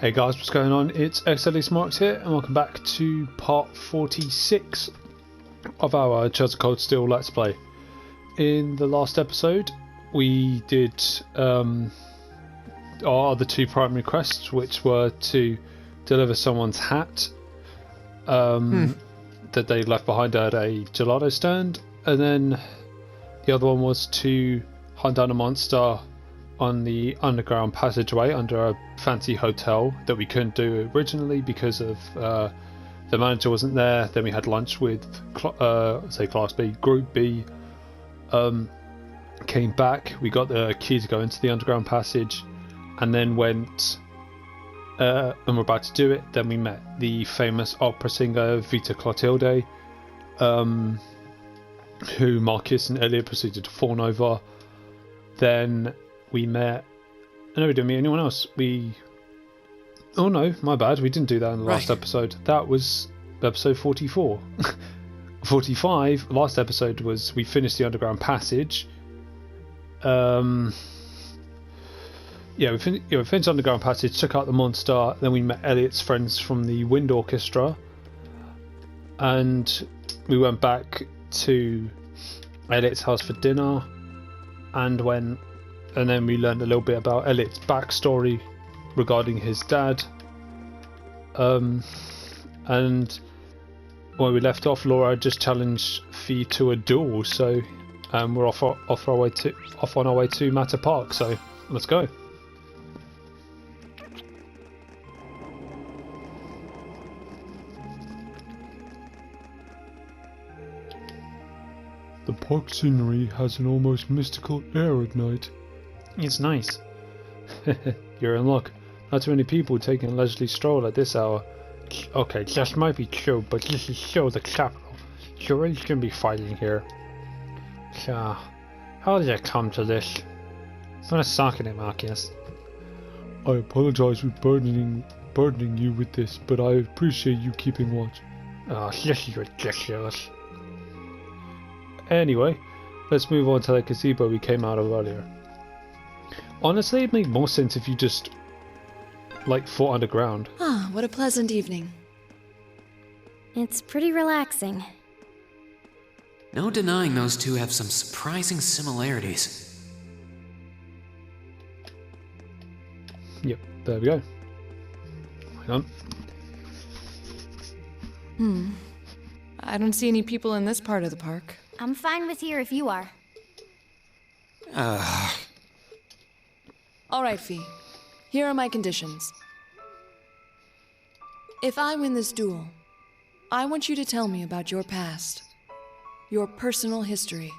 Hey guys, what's going on? It's xdeadlysmoorex here, and welcome back to part 46 of our Chelsea Cold Steel Let's Play. In the last episode, we did our other two primary quests, which were to deliver someone's hat that they left behind at a gelato stand, and then the other one was to hunt down a monster on the underground passageway under a fancy hotel that we couldn't do originally because of the manager wasn't there. Then we had lunch with Class B, Group B. Came back, we got the key to go into the underground passage, and then went and we're about to do it. Then we met the famous opera singer Vita Clotilde, who Marcus and Elliot proceeded to fawn over. Then we met... No, we didn't meet anyone else. Oh no, my bad. We didn't do that in the last episode. That was episode 44. 45, last episode was we finished the underground passage. We finished the underground passage, took out the monster, then we met Elliot's friends from the wind orchestra. And we went back to Elliot's house for dinner. And then we learned a little bit about Elliot's backstory regarding his dad. And when we left off, Laura just challenged Fie to a duel. So we're off on our way to Matter Park. So let's go. The park scenery has an almost mystical air at night. It's nice. You're in luck. Not too many people taking a leisurely stroll at this hour. Okay, that might be true, but this is still the capital. You really shouldn't be fighting here. So, how did it come to this? I'm gonna sock in it, Marcus. I apologize for burdening you with this, but I appreciate you keeping watch. Oh, this is ridiculous. Anyway, let's move on to the gazebo we came out of earlier. Honestly, it'd make more sense if you just, fought underground. Ah, what a pleasant evening. It's pretty relaxing. No denying those two have some surprising similarities. Yep, there we go. Hang on. I don't see any people in this part of the park. I'm fine with here if you are. All right, Fie. Here are my conditions. If I win this duel, I want you to tell me about your past. Your personal history.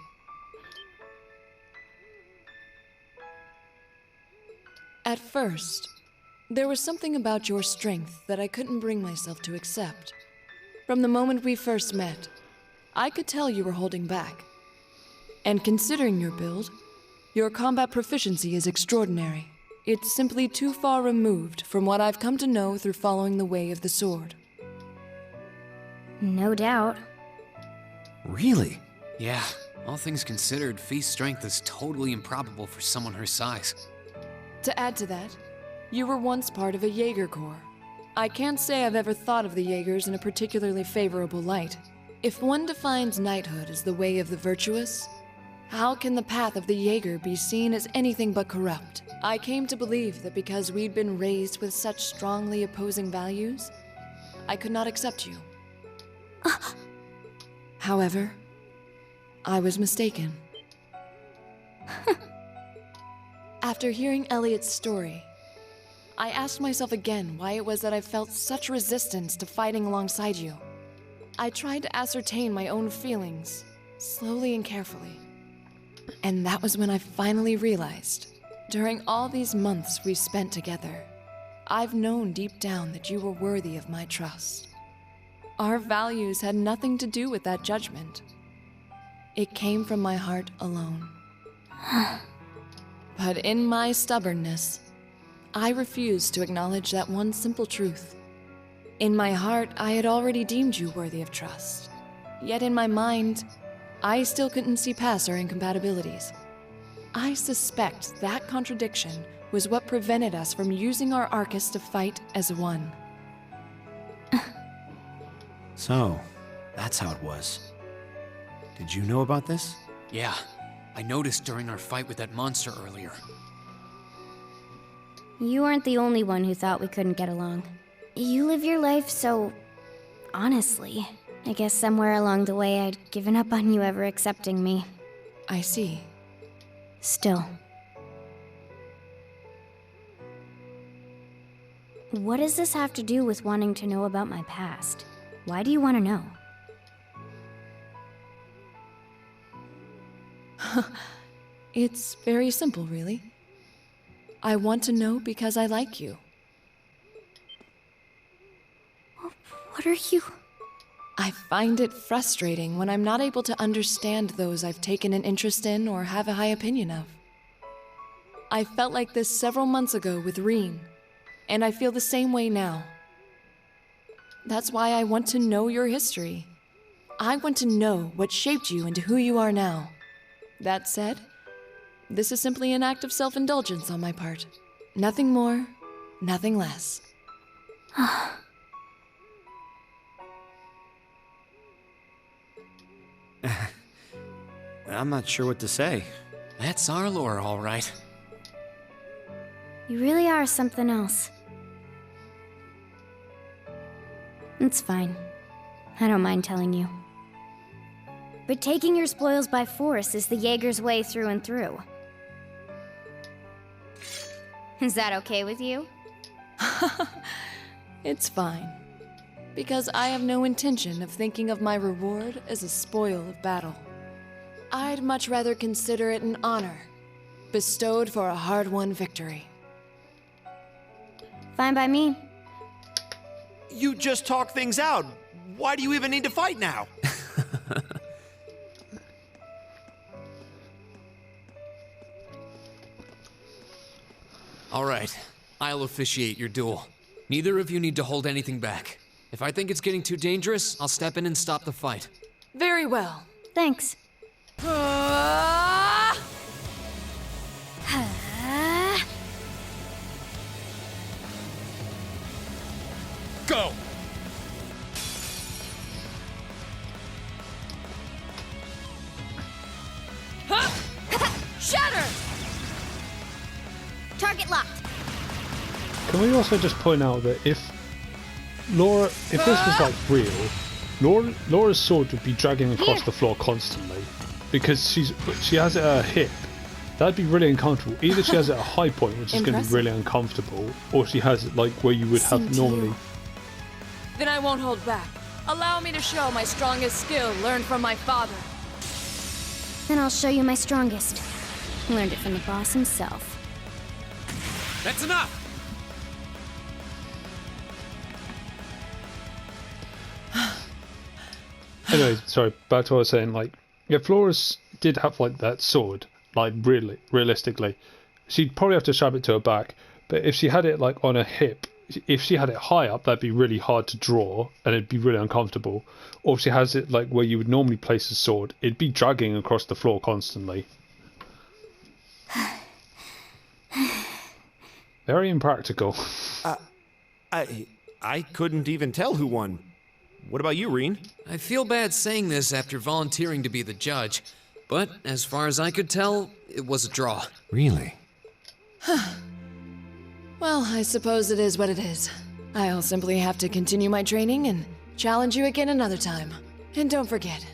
At first, there was something about your strength that I couldn't bring myself to accept. From the moment we first met, I could tell you were holding back. And considering your build, your combat proficiency is extraordinary. It's simply too far removed from what I've come to know through following the way of the sword. No doubt. Really? Yeah, all things considered, Fie's strength is totally improbable for someone her size. To add to that, you were once part of a Jaeger Corps. I can't say I've ever thought of the Jaegers in a particularly favorable light. If one defines knighthood as the way of the virtuous, how can the path of the Jaeger be seen as anything but corrupt? I came to believe that because we'd been raised with such strongly opposing values, I could not accept you. However, I was mistaken. After hearing Elliot's story, I asked myself again why it was that I felt such resistance to fighting alongside you. I tried to ascertain my own feelings, slowly and carefully. And that was when I finally realized, during all these months we spent together, I've known deep down that you were worthy of my trust. Our values had nothing to do with that judgment. It came from my heart alone. But in my stubbornness, I refused to acknowledge that one simple truth. In my heart, I had already deemed you worthy of trust. Yet in my mind, I still couldn't see past our incompatibilities. I suspect that contradiction was what prevented us from using our Arcus to fight as one. So, that's how it was. Did you know about this? Yeah, I noticed during our fight with that monster earlier. You weren't the only one who thought we couldn't get along. You live your life so... honestly. I guess somewhere along the way I'd given up on you ever accepting me. I see. Still. What does this have to do with wanting to know about my past? Why do you want to know? It's very simple, really. I want to know because I like you. What are you... I find it frustrating when I'm not able to understand those I've taken an interest in or have a high opinion of. I felt like this several months ago with Reen, and I feel the same way now. That's why I want to know your history. I want to know what shaped you into who you are now. That said, this is simply an act of self-indulgence on my part. Nothing more, nothing less. I'm not sure what to say. That's our Laura, all right. You really are something else. It's fine. I don't mind telling you. But taking your spoils by force is the Jaeger's way through and through. Is that okay with you? It's fine. Because I have no intention of thinking of my reward as a spoil of battle. I'd much rather consider it an honor, bestowed for a hard-won victory. Fine by me. You just talk things out. Why do you even need to fight now? All right, I'll officiate your duel. Neither of you need to hold anything back. If I think it's getting too dangerous, I'll step in and stop the fight. Very well. Thanks. Go! Shatter! Target locked. Can we also just point out that if this was like real, Laura's sword would be dragging across the floor constantly because she has it at her hip. That'd be really uncomfortable. Either she has it at a high point, which is going to be really uncomfortable, or she has it like where you would have normally. Then I won't hold back. Allow me to show my strongest skill learned from my father. Then I'll show you my strongest. Learned it from the boss himself. That's enough! Anyway, sorry, back to what I was saying, like, if Laura's did have, like, that sword, like, really, realistically, she'd probably have to shove it to her back, but if she had it, like, on her hip, if she had it high up, that'd be really hard to draw, and it'd be really uncomfortable. Or if she has it, like, where you would normally place a sword, it'd be dragging across the floor constantly. Very impractical. I couldn't even tell who won. What about you, Reen? I feel bad saying this after volunteering to be the judge, but as far as I could tell, it was a draw. Really? Well, I suppose it is what it is. I'll simply have to continue my training and challenge you again another time. And don't forget,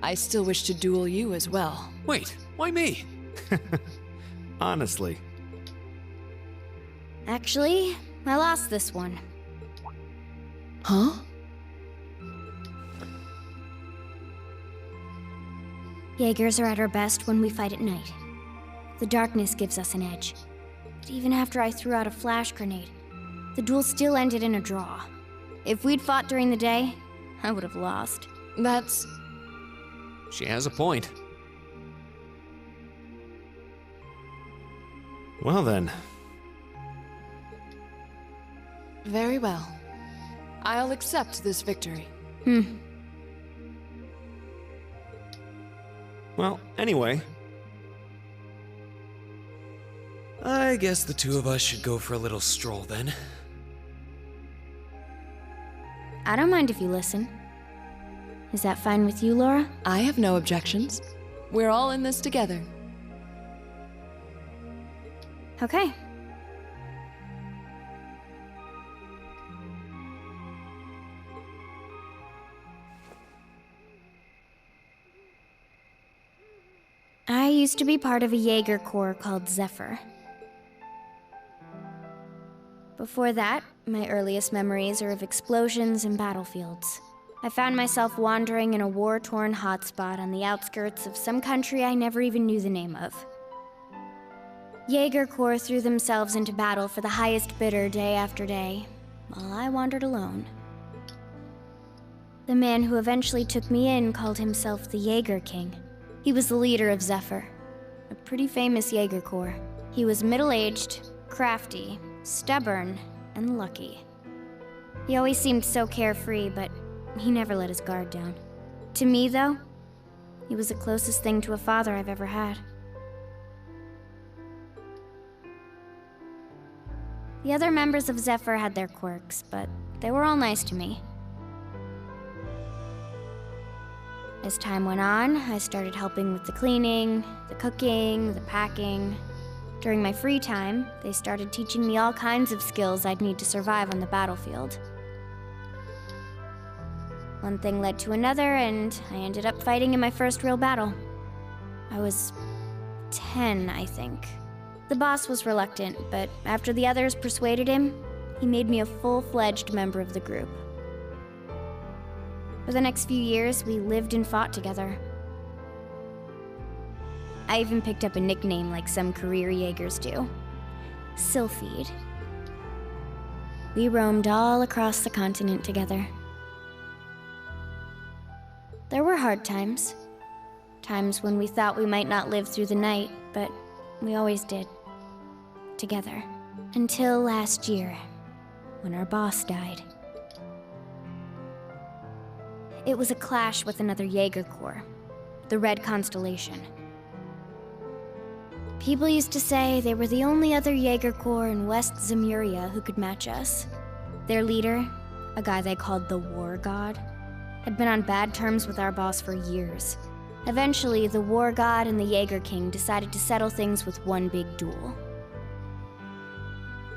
I still wish to duel you as well. Wait, why me? Honestly. Actually, I lost this one. Huh? Jaegers are at our best when we fight at night. The darkness gives us an edge. But even after I threw out a flash grenade, the duel still ended in a draw. If we'd fought during the day, I would have lost. That's... She has a point. Well then. very well. I'll accept this victory. Well, anyway. I I guess the two of us should go for a little stroll then. I don't mind if you listen. Is that fine with you, Laura? I have no objections. We're all in this together. Okay. I used to be part of a Jaeger Corps called Zephyr. Before that, my earliest memories are of explosions and battlefields. I found myself wandering in a war-torn hotspot on the outskirts of some country I never even knew the name of. Jaeger Corps threw themselves into battle for the highest bidder day after day, while I wandered alone. The man who eventually took me in called himself the Jaeger King. He was the leader of Zephyr, a pretty famous Jaeger Corps. He was middle-aged, crafty, stubborn, and lucky. He always seemed so carefree, but he never let his guard down. To me, though, he was the closest thing to a father I've ever had. The other members of Zephyr had their quirks, but they were all nice to me. As time went on, I started helping with the cleaning, the cooking, the packing. During my free time, they started teaching me all kinds of skills I'd need to survive on the battlefield. One thing led to another, and I ended up fighting in my first real battle. I was 10, I think. The boss was reluctant, but after the others persuaded him, he made me a full-fledged member of the group. For the next few years, we lived and fought together. I even picked up a nickname like some career Jaegers do. Sylphide. We roamed all across the continent together. There were hard times. Times when we thought we might not live through the night, but we always did. Together. Until last year, when our boss died. It was a clash with another Jaeger Corps, the Red Constellation. People used to say they were the only other Jaeger Corps in West Zemuria who could match us. Their leader, a guy they called the War God, had been on bad terms with our boss for years. Eventually, the War God and the Jaeger King decided to settle things with one big duel.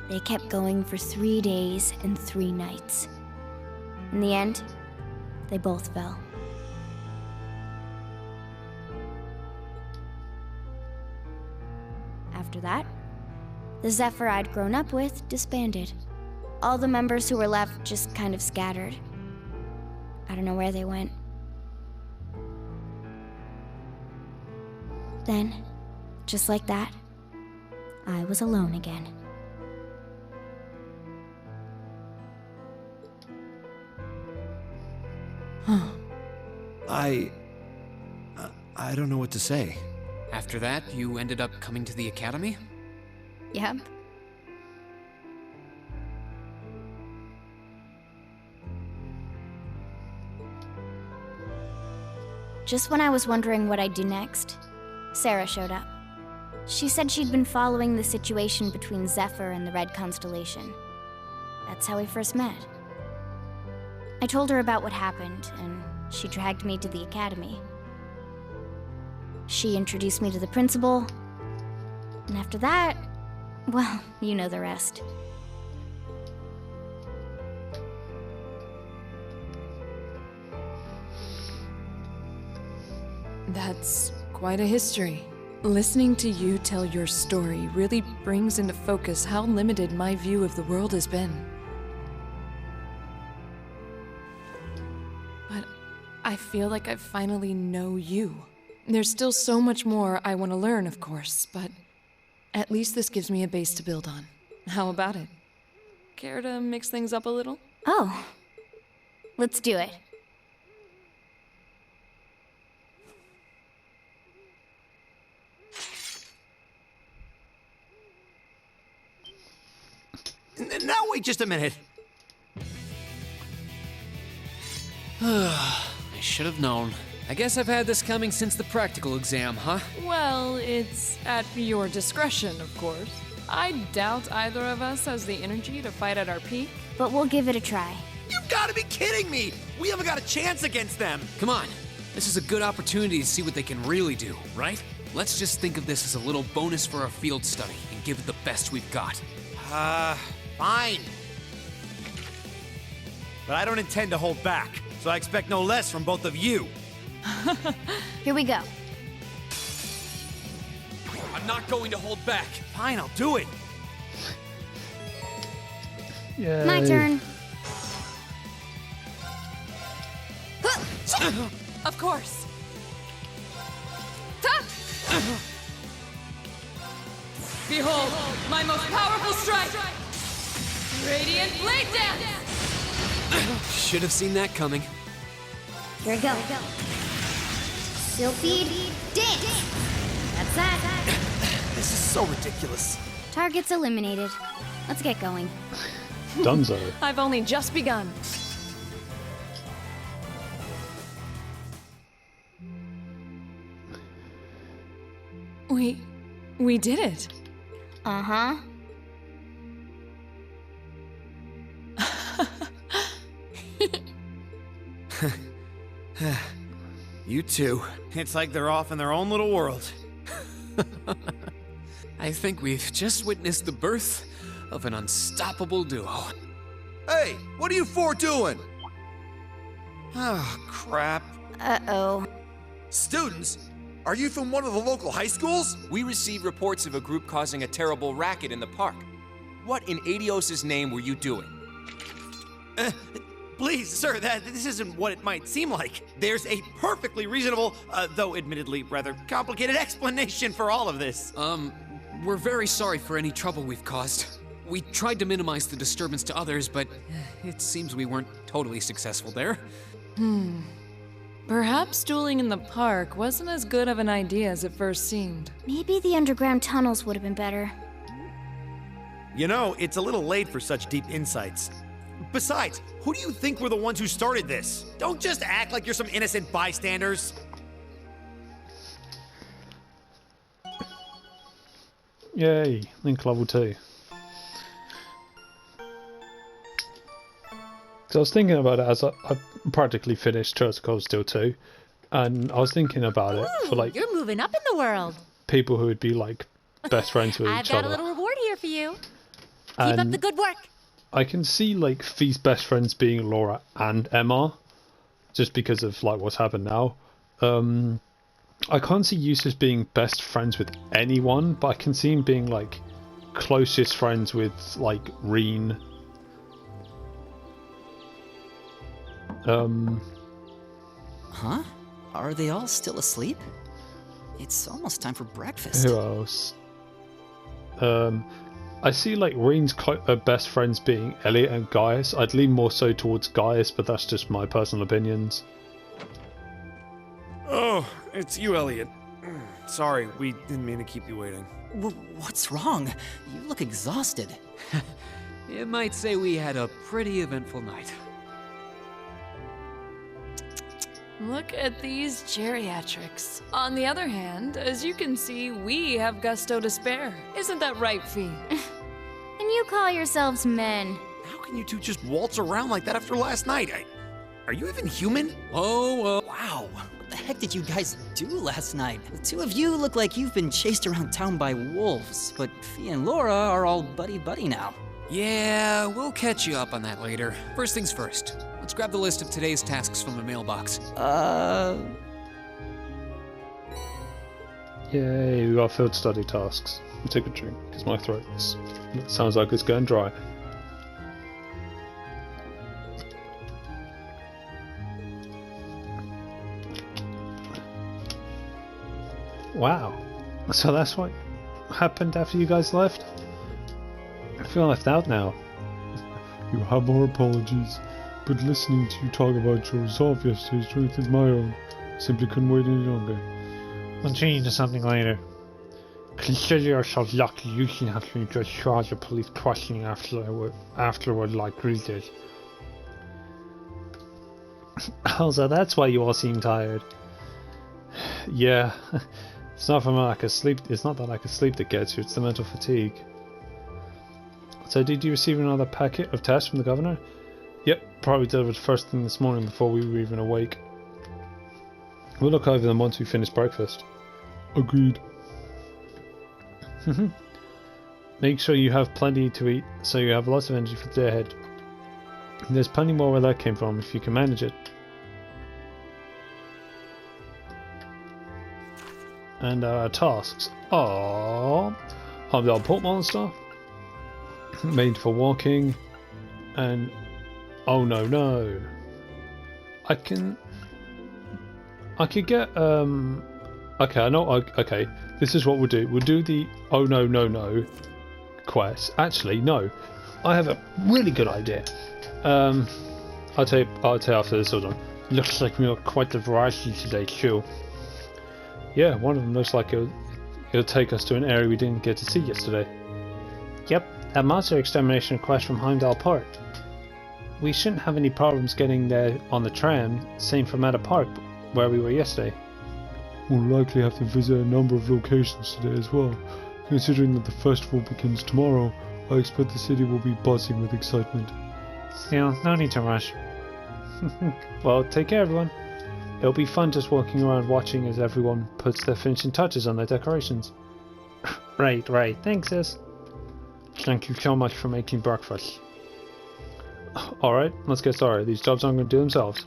They kept going for 3 days and 3 nights. In the end, they both fell. After that, the Zephyr I'd grown up with disbanded. All the members who were left just kind of scattered. I don't know where they went. Then, just like that, I was alone again. I don't know what to say. After that, you ended up coming to the academy? Yep. Just when I was wondering what I'd do next, Sarah showed up. She said she'd been following the situation between Zephyr and the Red Constellation. That's how we first met. I told her about what happened, and she dragged me to the academy. She introduced me to the principal, and after that, well, you know the rest. That's quite a history. Listening to you tell your story really brings into focus how limited my view of the world has been. But I feel like I finally know you. There's still so much more I want to learn, of course, but at least this gives me a base to build on. How about it? Care to mix things up a little? Oh, let's do it. Now wait just a minute. I should have known. I guess I've had this coming since the practical exam, huh? Well, it's at your discretion, of course. I doubt either of us has the energy to fight at our peak. But we'll give it a try. You've got to be kidding me! We haven't got a chance against them! Come on. This is a good opportunity to see what they can really do, right? Let's just think of this as a little bonus for our field study and give it the best we've got. Fine. But I don't intend to hold back, so I expect no less from both of you. Here we go. I'm not going to hold back. Fine, I'll do it. Yay. My turn. Of course. Behold, my most powerful strike! Radiant Blade Dance! Should have seen that coming. Here we go. Sylphid dance. That's that. This is so ridiculous. Targets eliminated. Let's get going. Dunzo. I've only just begun. We did it. Uh-huh. You two. It's like they're off in their own little world. I think we've just witnessed the birth of an unstoppable duo. Hey, what are you four doing? Oh, crap. Uh-oh. Students, are you from one of the local high schools? We received reports of a group causing a terrible racket in the park. What in Adios' name were you doing? Please, sir, this isn't what it might seem like. There's a perfectly reasonable, though admittedly rather complicated explanation for all of this. We're very sorry for any trouble we've caused. We tried to minimize the disturbance to others, but it seems we weren't totally successful there. Perhaps dueling in the park wasn't as good of an idea as it first seemed. Maybe the underground tunnels would have been better. You know, it's a little late for such deep insights. Besides, who do you think were the ones who started this? Don't just act like you're some innocent bystanders. Yay, Link level 2. So I was thinking about it as I practically finished Turtles of Steel 2, and I was thinking about it for like You're moving up in the world. people who would be like best friends with I've each got other. a little reward here for you. Keep And up the good work. I can see like Fie's best friends being Laura and Emma, just because of like what's happened now. I can't see Eustace being best friends with anyone, but I can see him being like closest friends with like Reen. Huh? Are they all still asleep? It's almost time for breakfast. Who else? I see like Reen's best friends being Elliot and Gaius. I'd lean more so towards Gaius, but that's just my personal opinions. Oh, it's you, Elliot. Sorry, we didn't mean to keep you waiting. What's wrong? You look exhausted. You might say we had a pretty eventful night. Look at these geriatrics. On the other hand, as you can see, we have gusto to spare. Isn't that right, Fie? And you call yourselves men. How can you two just waltz around like that after last night? Are you even human? Oh, Wow, what the heck did you guys do last night? The two of you look like you've been chased around town by wolves, but Fie and Laura are all buddy-buddy now. yeah, we'll catch you up on that later. First things first. Let's grab the list of today's tasks from the mailbox. Yay, we got field study tasks. I'll take a drink, because my throat sounds like it's going dry. Wow. So that's what happened after you guys left? I feel left out now. You have more apologies, but listening to you talk about your resolve yesterday's strength is my own. I simply couldn't wait any longer. We'll change to something later. Consider yourself lucky you didn't have to just charge the police questioning afterward like we did. Also, that's why you all seem tired. Yeah, it's not from lack of sleep. It's not the lack of sleep that gets you. It's the mental fatigue. So did you receive another packet of tests from the governor? Yep, probably delivered first thing this morning before we were even awake. We'll look over them once we finish breakfast. Agreed. Make sure you have plenty to eat so you have lots of energy for the day ahead. There's plenty more where that came from if you can manage it. And tasks. Aww. Have the port monster. Made for walking. And oh no. I could get okay, I know. Okay, this is what we'll do. We'll do the oh no quest. Actually, no. I have a really good idea. I'll tell you after this. Hold on. Looks like we got quite the variety today too. Yeah, one of them looks like it'll take us to an area we didn't get to see yesterday. Yep, a monster extermination request from Heimdall Port. We shouldn't have any problems getting there on the tram. Same for Meta Park, where we were yesterday. We'll likely have to visit a number of locations today as well. Considering that the festival begins tomorrow, I expect the city will be buzzing with excitement. Still, no need to rush. Well, take care everyone. It'll be fun just walking around watching as everyone puts their finishing touches on their decorations. Right, thanks sis. Thank you so much for making breakfast. Alright, let's get started. These jobs aren't going to do themselves.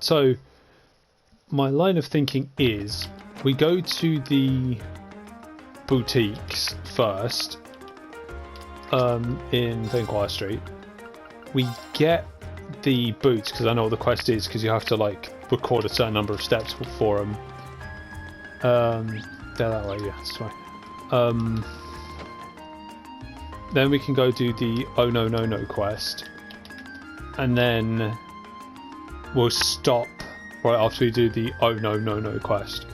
So, my line of thinking is, we go to the boutiques first, in Vanquier Street. We get the boots, because I know what the quest is, because you have to like record a certain number of steps for them. They're that way, yeah, that's right. Then we can go do the oh no quest, and then we'll stop right after we do the oh no quest.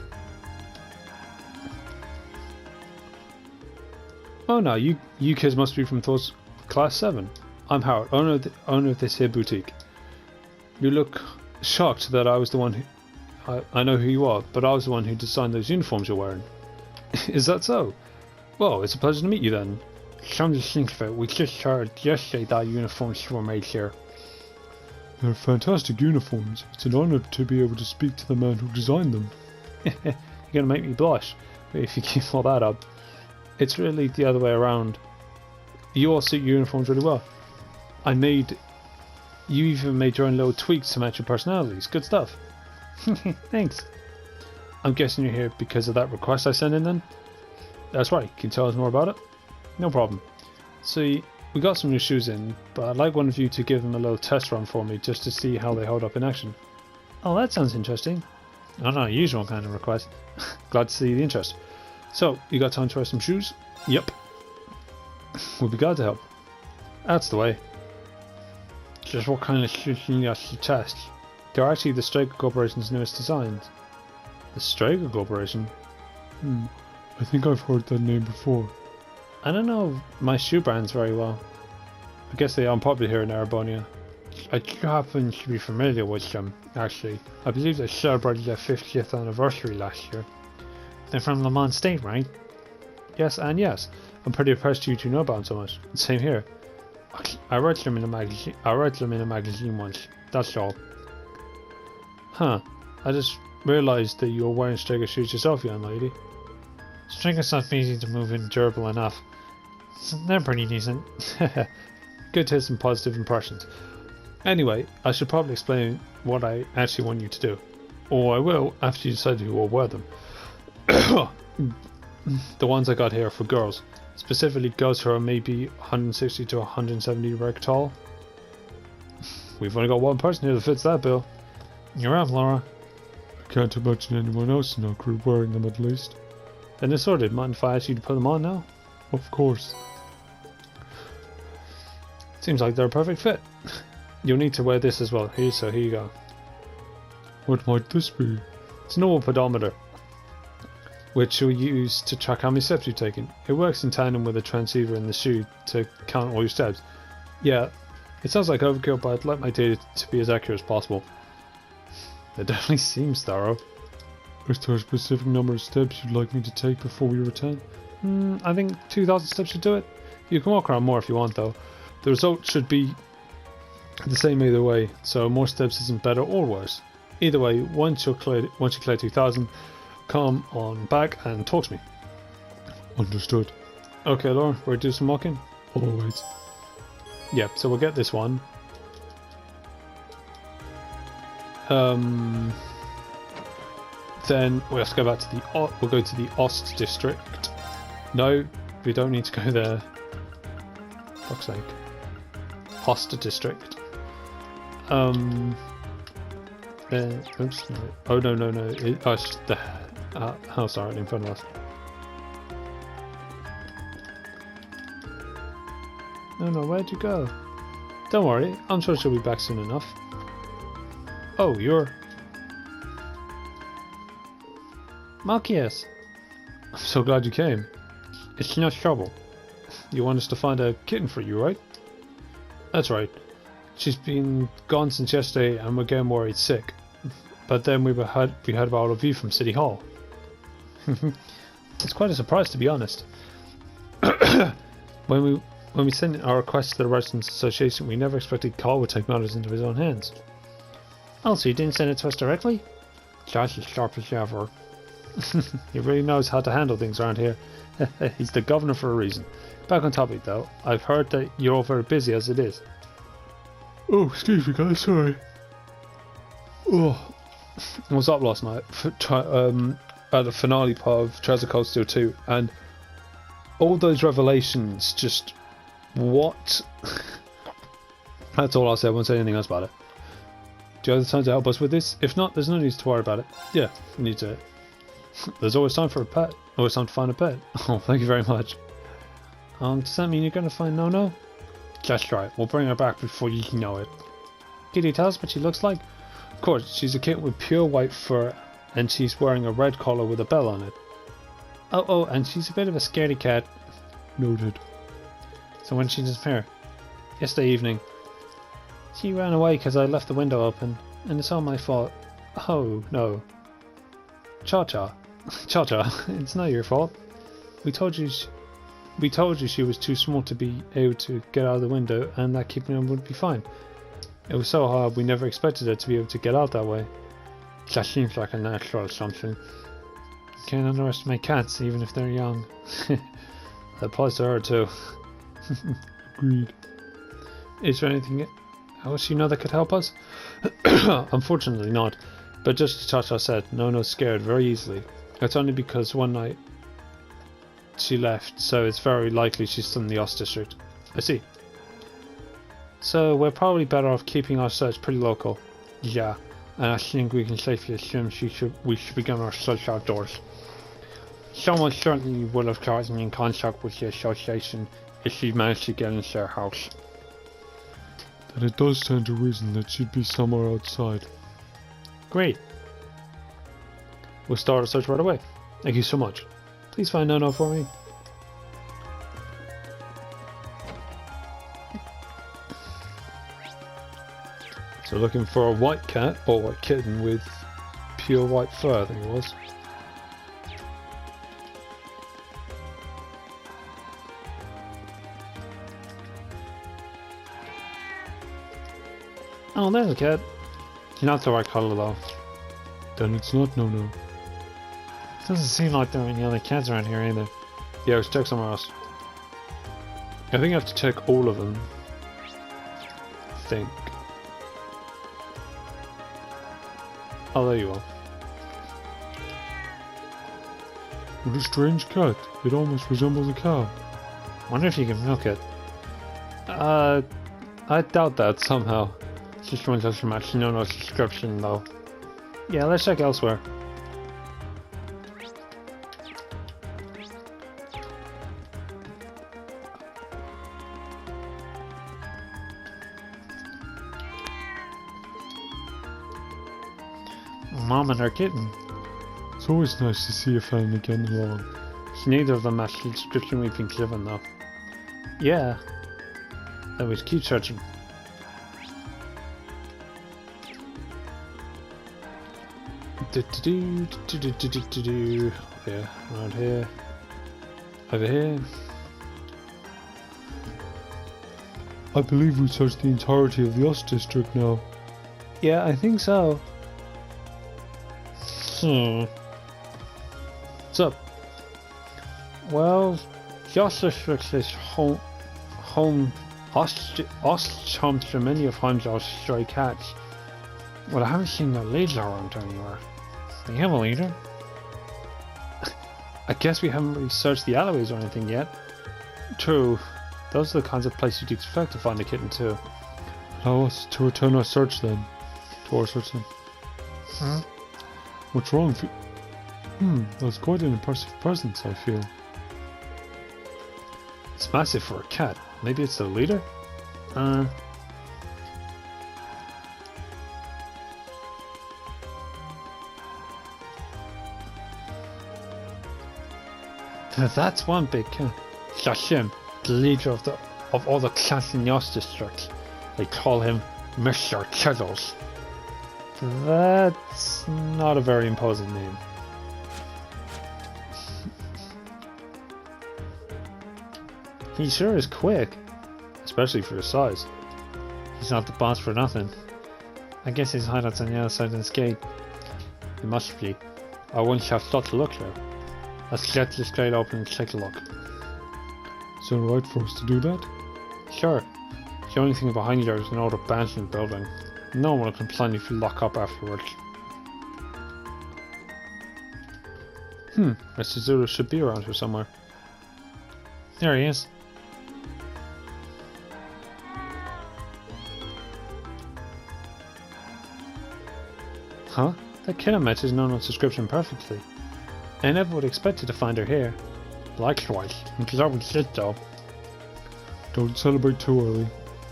Oh no, you kids must be from Thor's Class 7. I'm Howard, owner of this here boutique. You look shocked that I was the one who... I know who you are, but I was the one who designed those uniforms you're wearing. Is that so? Well, it's a pleasure to meet you then. Come to think of it, we just heard yesterday that uniforms were made here. They're fantastic uniforms. It's an honor to be able to speak to the man who designed them. You're gonna make me blush, if you keep all that up. It's really the other way around. You all suit your uniforms really well. You even made your own little tweaks to match your personalities. Good stuff. Thanks. I'm guessing you're here because of that request I sent in then? That's right. Can you tell us more about it? No problem. See, we got some new shoes in, but I'd like one of you to give them a little test run for me just to see how they hold up in action. Oh, that sounds interesting. Not a usual kind of request. Glad to see the interest. So, you got time to try some shoes? Yep. We'll be glad to help. That's the way. Just what kind of shoes do you need us to test? They're actually the Straker Corporation's newest designs. The Straker Corporation? I think I've heard that name before. I don't know my shoe brands very well. I guess they aren't popular here in Erebonia. I do happen to be familiar with them, actually. I believe they celebrated their 50th anniversary last year. They're from Le Mans State, right? Yes and yes. I'm pretty impressed you two know about them so much. Same here. I read them in a magazine once. That's all. Huh. I just realised that you're wearing Straker shoes yourself, young lady. Straker stuff easy to move and durable enough. They're pretty decent. Good to have some positive impressions. Anyway, I should probably explain what I actually want you to do. Or I will after you decide who will wear them. The ones I got here are for girls. Specifically girls who are maybe 160 to 170 reg tall. We've only got one person here that fits that bill. You're up, Laura. I can't imagine anyone else in our crew wearing them at least. Then it's sorted. Mind if I ask you to put them on now? Of course. Seems like they're a perfect fit. You'll need to wear this as well. Here you go. What might this be? It's an normal pedometer, which you'll use to track how many steps you've taken. It works in tandem with a transceiver in the shoe to count all your steps. Yeah, it sounds like overkill, but I'd like my data to be as accurate as possible. It definitely seems thorough. Is there a specific number of steps you'd like me to take before we return? I think 2,000 steps should do it. You can walk around more if you want though. The result should be the same either way, so more steps isn't better or worse. Either way, once you clear 2000, come on back and talk to me. Understood. Okay, Laura, we're do some walking? Always. Yeah, so we'll get this one. Then we'll have to go back to we'll go to the Ost district. No, we don't need to go there. Fuck's sake. Ost district. Oops. No. Oh no. It's the house right in front of us. No, where'd you go? Don't worry, I'm sure she'll be back soon enough. Oh, you're... Marquez! I'm so glad you came. It's no trouble. You want us to find a kitten for you, right? That's right. She's been gone since yesterday and we're getting worried sick. But then we heard about a view from City Hall. It's quite a surprise, to be honest. When we sent our request to the Residents Association, we never expected Carl would take matters into his own hands. Oh, so you didn't send it to us directly? Josh is sharp as ever. He really knows how to handle things around here. He's the governor for a reason. Back on topic though, I've heard that you're all very busy as it is. Oh, excuse me guys, sorry. Oh, I was up last night at the finale part of Treasure Coast Steel 2, and all those revelations just... What? That's all I'll say, I won't say anything else about it. Do you have the time to help us with this? If not, there's no need to worry about it. Yeah, we need to... There's always time for a pet. Always time to find a pet. Oh, thank you very much. Does that mean you're going to find No-No? Just right, we'll bring her back before you know it. Can you tell us what she looks like? Of course, she's a kitten with pure white fur, and she's wearing a red collar with a bell on it. Oh, and she's a bit of a scaredy cat. Noted. So when did she disappear? Yesterday evening. She ran away because I left the window open, and it's all my fault. Oh, no. Cha-cha. Cha-cha, it's not your fault. We told you she was too small to be able to get out of the window, and that keeping her would be fine. It was so hard, we never expected her to be able to get out that way. That seems like a natural assumption. You can't underestimate cats, even if they're young. That applies to her too. Agreed. Is there anything else you know that could help us? Unfortunately not. But just as Cha-Cha said, No-No's scared very easily. It's only because one night she left, so it's very likely she's still in the Ost district. I see. So we're probably better off keeping our search pretty local. Yeah, and I think we can safely assume we should begin our search outdoors. Someone certainly would have gotten in contact with the association if she managed to get into their house. Then it does stand to reason that she'd be somewhere outside. Great. We'll start a search right away. Thank you so much. Please find No-No for me. So looking for a white cat, or white kitten with pure white fur, I think it was. Oh, there's a cat. Not the right colour though. Then it's not No-No. Doesn't seem like there are any other cats around here either. Yeah, let's check somewhere else. I think I have to check all of them. I think. Oh, there you are. What a strange cat. It almost resembles a cow. Wonder if you can milk it. I doubt that somehow. This one doesn't match No-No's description though. Yeah, let's check elsewhere. Mom and her kitten. It's always nice to see a family getting along. Neither of them match the description we've been given though. Yeah. Then we keep searching. Yeah, around here. Over here. I believe we searched the entirety of the Ost district now. Yeah, I think so. What's up? Well, the Ost district is home to many of Heimdall's stray cats. Well, I haven't seen no leads around anywhere. Do you have a leader? I guess we haven't really searched the alleyways or anything yet. True. Those are the kinds of places you'd expect to find a kitten too. Allow us to return our search then. To our search then. Huh? What's wrong? That's quite an impressive presence, I feel. It's massive for a cat. Maybe it's the leader? That's one big cat. Shashim, the leader of all the clans in the Ost district. They call him Mr. Kiddles. That's not a very imposing name. He sure is quick, especially for his size. He's not the boss for nothing. I guess his hideout's on the other side of this gate. He must be. I once have thought to look there. Let's get this gate open and take a look. Is it alright for us to do that? Sure. The only thing behind there is an old abandoned building. No one will complain if you lock up afterwards. Mr. Zuru should be around here somewhere. There he is. Huh? That killer matches Nono's description perfectly. I never would expect you to find her here. Likewise, I'm glad we did though. Don't celebrate too early.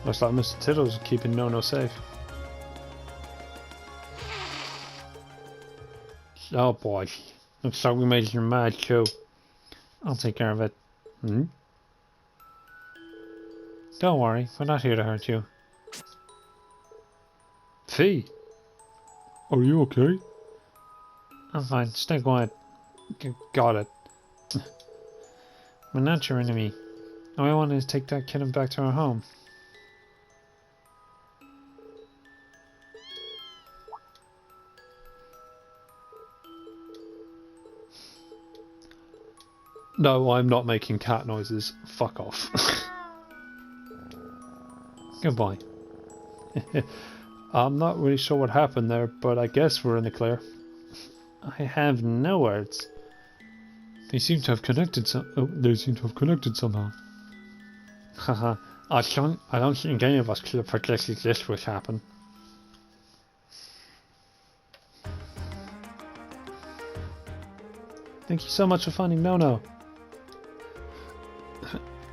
Looks like Mr. Tiddles is keeping Nono safe. Oh boy, looks like we made you mad too. I'll take care of it. Don't worry, we're not here to hurt you. Fie! Are you okay? I'm fine, stay quiet. Got it. We're not your enemy. All I want is to take that kitten back to our home. No, I'm not making cat noises. Fuck off. Goodbye. I'm not really sure what happened there, but I guess we're in the clear. I have no words. They seem to have connected somehow. Haha, I don't think any of us could have predicted this would happen. Thank you so much for finding Nono.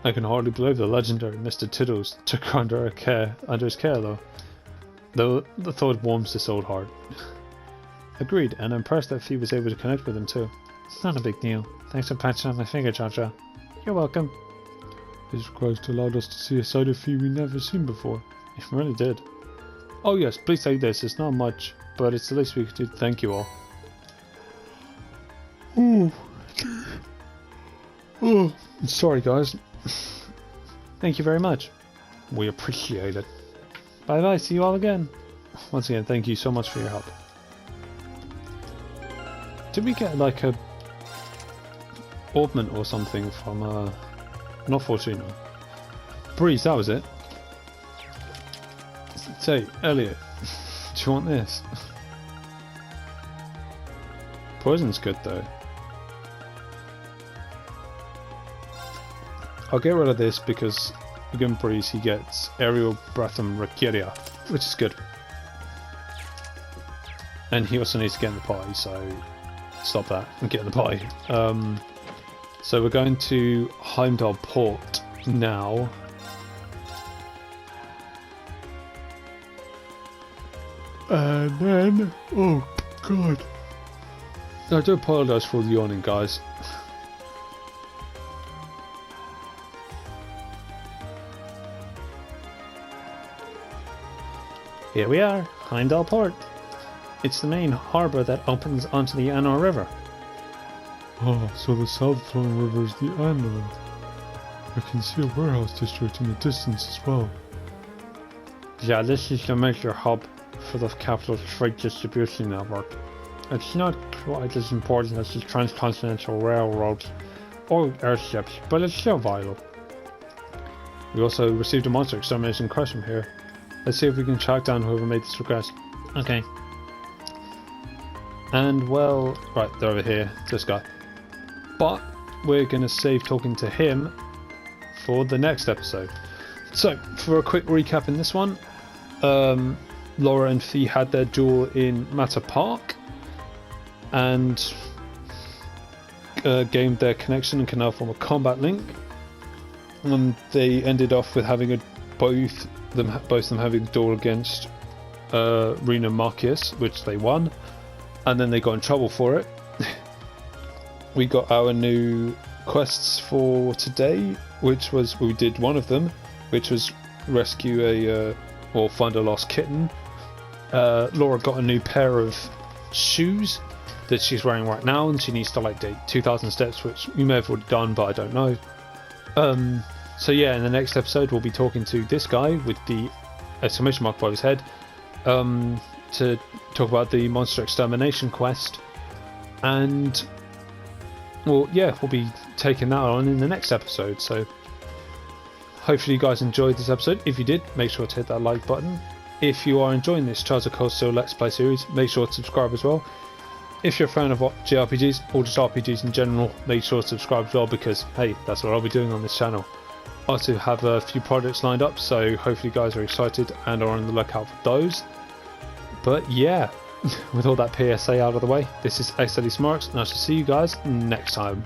I can hardly believe the legendary Mr. Tiddles took her under his care though the thought warms this old heart. Agreed, and I'm impressed that Fie was able to connect with him too. It's not a big deal. Thanks for patching up my finger, Cha-Cha. You're welcome. This request allowed us to see a side of Fie we never seen before. It really did. Oh yes, please take this. It's not much, but it's the least we could do to thank you all. Oh, sorry guys. Thank you very much. We appreciate it. Bye bye, see you all again. Once again, thank you so much for your help. Did we get like a augment or something from not Fortuna? Breeze, that was it. Say, Elliot, do you want this? Poison's good though. I'll get rid of this because again Breeze he gets Aerial Breath and Rakiria, which is good. And he also needs to get in the pie, so stop that and get in the pie. So we're going to Heimdall Port now. And then, oh god. I do apologise for the yawning, guys. Here we are, Heimdall Port. It's the main harbour that opens onto the Anor River. Oh, so the south-flowing river is the Anor. I can see a warehouse district in the distance as well. Yeah, this is the major hub for the capital's freight distribution network. It's not quite as important as the transcontinental railroads or airships, but it's still vital. We also received a monster extermination request from here. Let's see if we can track down whoever made this request. Okay. And well, right, they're over here, this guy. But we're going to save talking to him for the next episode. So, for a quick recap in this one, Laura and Fie had their duel in Matter Park and gained their connection and can now form a combat link. And they ended off with having both of them having a duel against Rena Marcius, which they won, and then they got in trouble for it. We got our new quests for today, which was, we did one of them, which was rescue or find a lost kitten. Laura got a new pair of shoes that she's wearing right now, and she needs to like do 2,000 steps, which we may have already done, but I don't know. So yeah, in the next episode we'll be talking to this guy with the exclamation mark above his head to talk about the monster extermination quest, and well, yeah, we'll be taking that on in the next episode. So hopefully you guys enjoyed this episode. If you did, make sure to hit that like button. If you are enjoying this Trials of Cold Steel Let's Play series, make sure to subscribe as well. If you're a fan of JRPGs or just RPGs in general, make sure to subscribe as well, because hey, that's what I'll be doing on this channel. I also have a few projects lined up, so hopefully you guys are excited and are on the lookout for those. But yeah, with all that PSA out of the way, this is xdeadlysmoorex, and I shall see you guys next time.